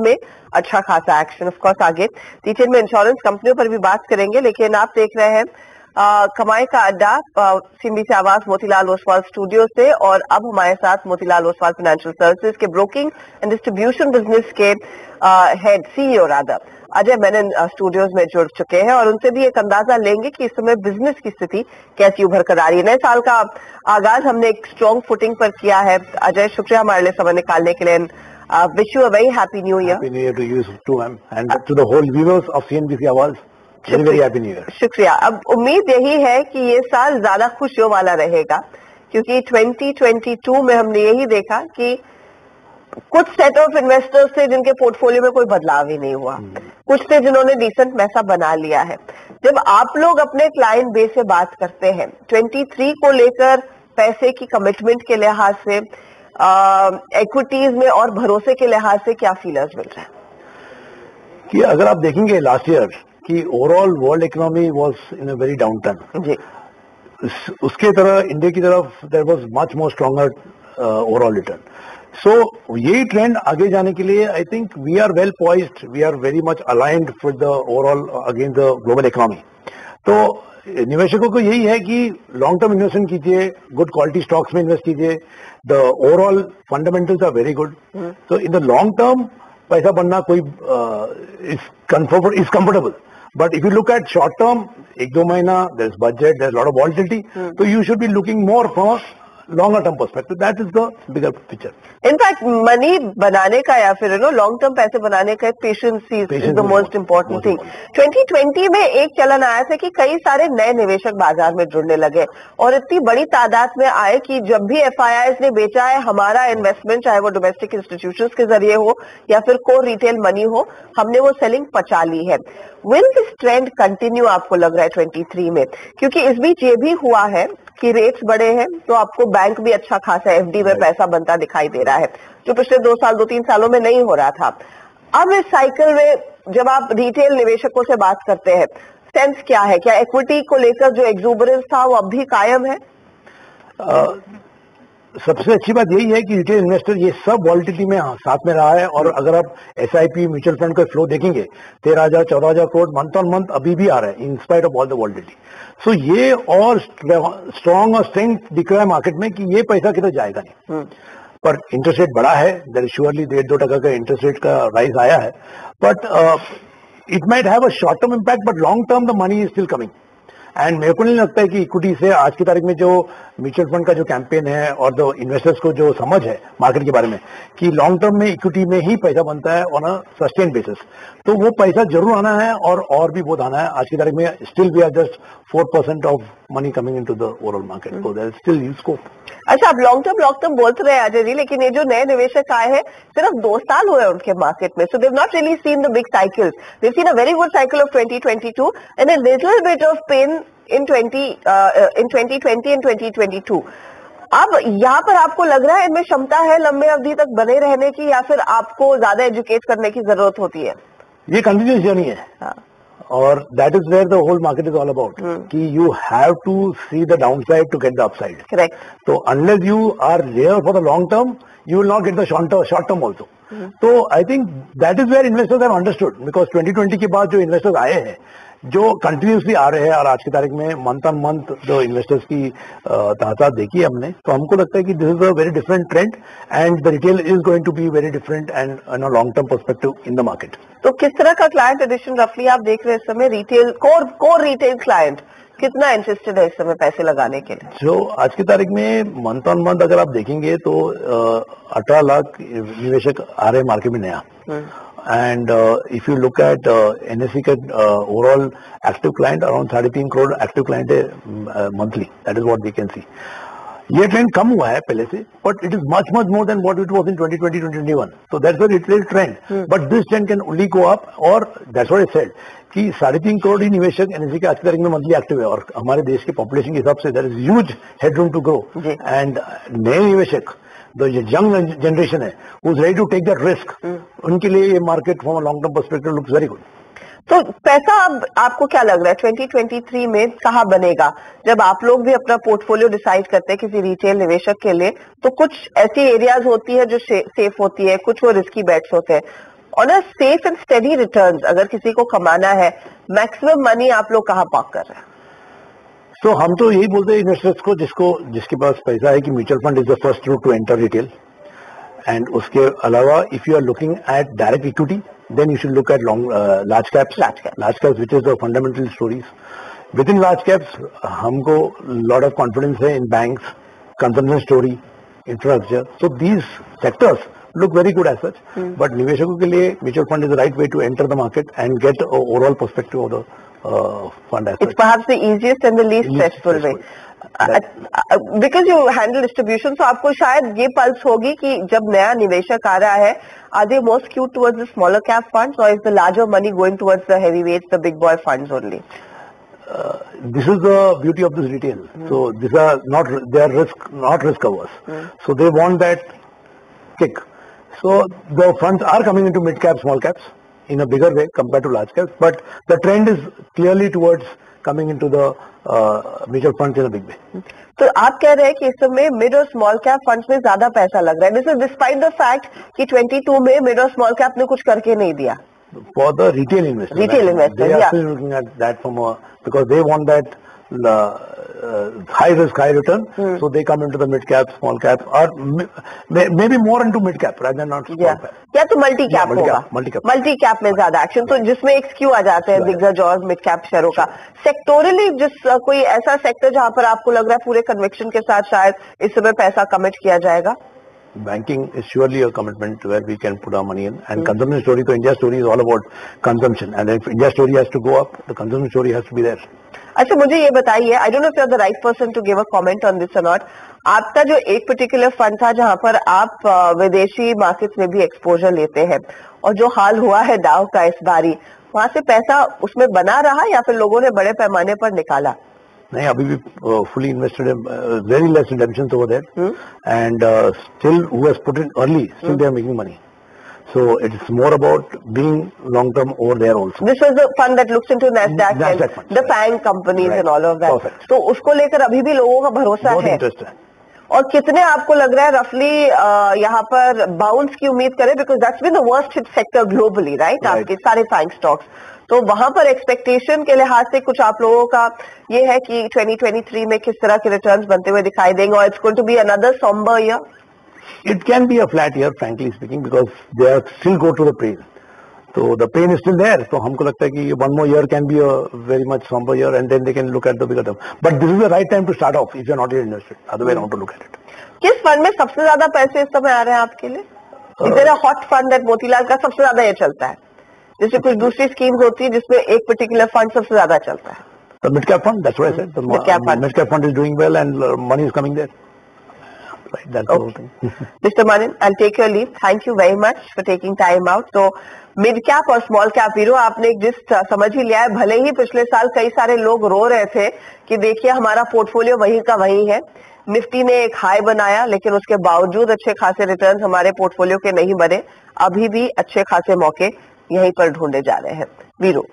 में अच्छा खासा एक्शन। ऑफ कोर्स आगे डिटेल में इंश्योरेंस कंपनियों पर भी बात करेंगे, लेकिन आप देख रहे हैं कमाई का अड्डा सीएनबीसी आवास मोतीलाल ओसवाल स्टूडियो से, और अब हमारे साथ मोतीलाल ओसवाल फाइनेंशियल सर्विसेज के ब्रोकिंग एंड डिस्ट्रीब्यूशन बिजनेस के head CEO Radha Ajay Menon studios में जुड़ चुके हैं, और उनसे भी एक अंदाजा लेंगे कि इस समय बिजनेस की स्थिति कैसी उभर कर आ रही है। नए साल का आगाज हमने एक स्ट्रॉन्ग फुटिंग पर किया है। अजय, शुक्रिया हमारे लिए समय निकालने के लिए। Wish you a very happy new year. Happy new year to you too and to the whole viewers of CNBC Awaaz. Very very happy new year. शुक्रिया। अब उम्मीद यही है कि ये साल ज्यादा खुशियों वाला रहेगा, क्योंकि 2022 में हमने यही देखा कि कुछ सेट ऑफ इन्वेस्टर्स थे जिनके पोर्टफोलियो में कोई बदलाव ही नहीं हुआ, कुछ थे जिन्होंने डिसेंट पैसा बना लिया है। जब आप लोग अपने क्लाइंट बेस से बात करते हैं 23 को लेकर, पैसे की कमिटमेंट के लिहाज से, इक्विटीज में और भरोसे के लिहाज से क्या फीलर्स मिल रहे हैं? कि अगर आप देखेंगे लास्ट ईयर कि overall world economy was in a very downturn जी, उसके तरह इंडिया की तरफ there was much more stronger overall return. So यही ट्रेंड आगे जाने के लिए I think we are well poised, we are very much aligned with the overall against the global economy. तो निवेशकों को यही है कि लॉन्ग टर्म इन्वेस्टमेंट कीजिए, गुड क्वालिटी स्टॉक्स में इन्वेस्ट कीजिए, the overall fundamentals are very good. तो इन द लॉन्ग टर्म पैसा बनना कोई is comfortable, but if you look at short term, एक दो महीना, there is budget, there is lot of volatility, तो you should be looking more from longer term perspective. That is the bigger picture. In fact, money बनाने का या फिर long term पैसे बनाने का patience is the most important thing. 2020 में एक चलन आया था कि कई सारे नए निवेशक बाजार में जुड़ने लगे, और इतनी बड़ी तादाद में आए कि जब भी एफआईआईज ने बेचा है हमारा इन्वेस्टमेंट, चाहे वो डोमेस्टिक इंस्टीट्यूशंस के जरिए हो या फिर कोर रिटेल मनी हो, हमने वो सेलिंग पचा ली है। विल दिस ट्रेंड कंटिन्यू आपको लग रहा है 23 में? क्योंकि इस बीच ये भी हुआ है कि रेट्स बढ़े हैं, तो आपको बैंक भी अच्छा खासा एफडी में पैसा बनता दिखाई दे रहा है, जो पिछले 2-3 सालों में नहीं हो रहा था। अब इस साइकिल में जब आप रिटेल निवेशकों से बात करते हैं, सेंस क्या है? क्या इक्विटी को लेकर जो एक्सूबरेंस था वो अब भी कायम है? सबसे अच्छी बात यही है कि रिटेल इन्वेस्टर ये सब वॉलिटिलिटी में साथ में रहा है, और अगर आप एसआईपी म्यूचुअल फंड का फ्लो देखेंगे 13,000-14,000 करोड़ मंथ ऑन मंथ अभी भी आ रहा है in spite of all the volatility. So ये और स्ट्रॉन्ग और स्ट्रेंथ दिख रहा है मार्केट में कि ये पैसा किधर जाएगा नहीं। पर इंटरेस्ट रेट बढ़ा है, देयर श्योरली 1.5-2% का इंटरेस्ट रेट का राइज आया है, but it might have a short term impact, but long term the money is still coming. And मेरे को नहीं लगता है कि इक्विटी से आज की तारीख में जो म्यूचुअल फंड का जो कैंपेन है और जो इन्वेस्टर्स को जो समझ है मार्केट के बारे में कि लॉन्ग टर्म में इक्विटी में ही पैसा बनता है ऑन अ सस्टेन बेसिस, तो वो पैसा जरूर आना है, और भी बहुत आना है। आज की तारीख में still we are just 4% of money coming into the overall market, so there is still huge scope. अच्छा, आप लॉन्ग टर्म बोलते रहे अजय जी, लेकिन ये जो नए निवेशक आए हैं सिर्फ 2 साल हुए उनके मार्केट में, so they have not really seen the big cycle. They have seen a very good cycle of 2022 and a little bit of pain in 2020 and 2022। अब यहाँ पर आपको लग रहा है इनमें क्षमता है लंबे अवधि तक बने रहने की, या फिर आपको ज्यादा एजुकेट करने की जरूरत होती है? ये कंटिन्यूस जर्नी है। हाँ। और that is where the whole market is all about कि you have to see the downside to get the upside. Correct. तो unless you are there for the long term, you will not get the short term also. तो I think that is where investors have understood, because 2020 के बाद जो investors आए हैं, जो continuously आ रहे हैं, और आज की तारीख में मंथ ऑन मंथ जो इन्वेस्टर्स की तादाद देखी हमने, तो हमको लगता है कि this is a very different trend and the retail is going to be very different and in a long term perspective in the market. तो किस तरह का क्लाइंट एडिशन रफली आप देख रहे हैं इस समय? रिटेल कोर रिटेल क्लाइंट कितना इंटरेस्टेड है इस समय पैसे लगाने के लिए? जो आज की तारीख में मंथ ऑन मंथ अगर आप देखेंगे तो 18 लाख निवेशक आ रहे हैं मार्केट में नया। And if you look at NSE का overall active client, around 3.5 crore active client है monthly. That is what we can see. ये ट्रेंड कम हुआ है पहले से, but it is much more than what it was in 2020-2021. So that's a retail trend. But this trend can only go up, और that's what I said कि 3.5 करोड़ ही निवेशक NSE के आज की तारीख में मंथली एक्टिव है, और हमारे देश के पॉपुलेशन के हिसाब से there is huge headroom to grow. And नए निवेशक जो यंग जनरेशन है who is ready to take that risk, उनके लिए ये market from a long term perspective looks very good. तो पैसा अब आपको क्या लग रहा है 2023 में कहाँ बनेगा? जब आप लोग भी अपना पोर्टफोलियो डिसाइड करते हैं किसी रिटेल निवेशक के लिए, तो कुछ ऐसी एरियाज होती है जो सेफ होती है, कुछ वो रिस्की बेट्स होते हैं। On a safe and steady returns अगर किसी को कमाना है, मैक्सिमम मनी आप लोग कहाँ पार्क कर रहे हैं? तो हम तो यही बोलते हैं इन्वेस्टर्स को जिसके पास पैसा है कि mutual fund is the first route to enter retail. And उसके अलावा if you are looking at direct equity, then you should look at large caps, which is the fundamental stories. Within large caps, हमको lot of confidence है in banks, consumption story, infrastructure. So these sectors look very good as such. But निवेशकों के लिए mutual fund is the right way to enter the market and get a overall perspective of the fund as such. It's perhaps the easiest and the least stressful way. Because you handle distribution, तो आपको शायद ये pulse होगी कि जब नया निवेशक आ रहा है, are they more skewed towards the smaller cap funds और is the larger money going towards the heavyweights, the big boy funds only? This is the beauty of this retail. So these are they are not risk averse. So they want that kick. So the funds are coming into mid cap, small caps in a bigger way compared to large caps, but the trend is clearly towards coming into the mutual fund in a big way. तो आप कह रहे हैं कि इस समय mid और small cap funds में ज्यादा पैसा लग रहा है. This is despite the fact कि 22 में मिड और स्मॉल कैप ने कुछ करके नहीं दिया. For the retail investor, they are still looking at that from because they want that high risk, high return. So they come into the mid cap, small cap, or maybe more into mid cap rather than not small cap. या तो multi cap होगा. Multi cap में ज्यादा action, तो जिसमें एक skew आ जाते हैं दिग्गज और मिड कैप शेयरों का. सेक्टोरली कोई ऐसा सेक्टर जहां पर आपको लग रहा है पूरे कन्विक्शन के साथ शायद इस समय पैसा कमिट किया जाएगा? Banking is surely a commitment where we can put our money in. And consumption story, so India story is all about consumption. And if India story has to go up, the consumption story has to be there. अच्छा, मुझे ये बताइए, I don't know if you are the right person to give a comment on this or not. आपका जो एक particular fund था जहां पर आप विदेशी मार्केट्स में भी एक्सपोजर लेते हैं, और जो हाल हुआ है डाउ का इस बारी, वहां से पैसा उसमें बना रहा या फिर लोगों ने बड़े पैमाने पर निकाला? नहीं, अभी भी fully invested, very less redemptions over there, and still who has put in early, still they are making money. So it's more about being long term over there also. This was the fund that looks into Nasdaq and the FANG companies and all of that. Perfect. तो उसको लेकर अभी भी लोगों का भरोसा है. बहुत इंटरेस्ट है. और कितने आपको लग रहा है रफली यहाँ पर बाउंस की उम्मीद करें, because that's been the worst hit sector globally, right? आपके सारे फैंग स्टॉक्स, तो वहां पर एक्सपेक्टेशन के लिहाज से कुछ आप लोगों का ये है कि 2023 में किस तरह के रिटर्न्स बनते हुए दिखाई देंगे, और it's going to be another somber year? It can be a flat year, frankly speaking, because they are still go to the pain. So the pain is still there. So हमको लगता है कि one more year can be a very much somber year, and then they can look at the bigger term. But this is the right time to start off if you are not yet invested. Other way around to look at it. किस fund में सबसे ज्यादा पैसे इस समय आ रहे हैं आपके लिए? Is there a hot fund that Motilal का सबसे ज्यादा ये चलता है? जैसे कुछ दूसरी स्कीम्स होती है जिसमें एक पर्टिकुलर फंड सबसे ज्यादा चलता है. The mid cap fund, that's what I said. The mid cap fund is doing well and money is coming there. Right, that's the whole thing. Mr. Manin, I'll take your leave. Thank you very much for taking time out. So mid cap और small cap वीरो, आपने एक gist समझ ही लिया है. भले ही पिछले साल कई सारे लोग रो रहे थे कि देखिए हमारा पोर्टफोलियो वही का वही है, निफ्टी ने एक हाई बनाया, लेकिन उसके बावजूद अच्छे खासे रिटर्न्स हमारे पोर्टफोलियो के नहीं बने. अभी भी अच्छे खासे मौके यहीं पर ढूंढे जा रहे हैं. वीरो.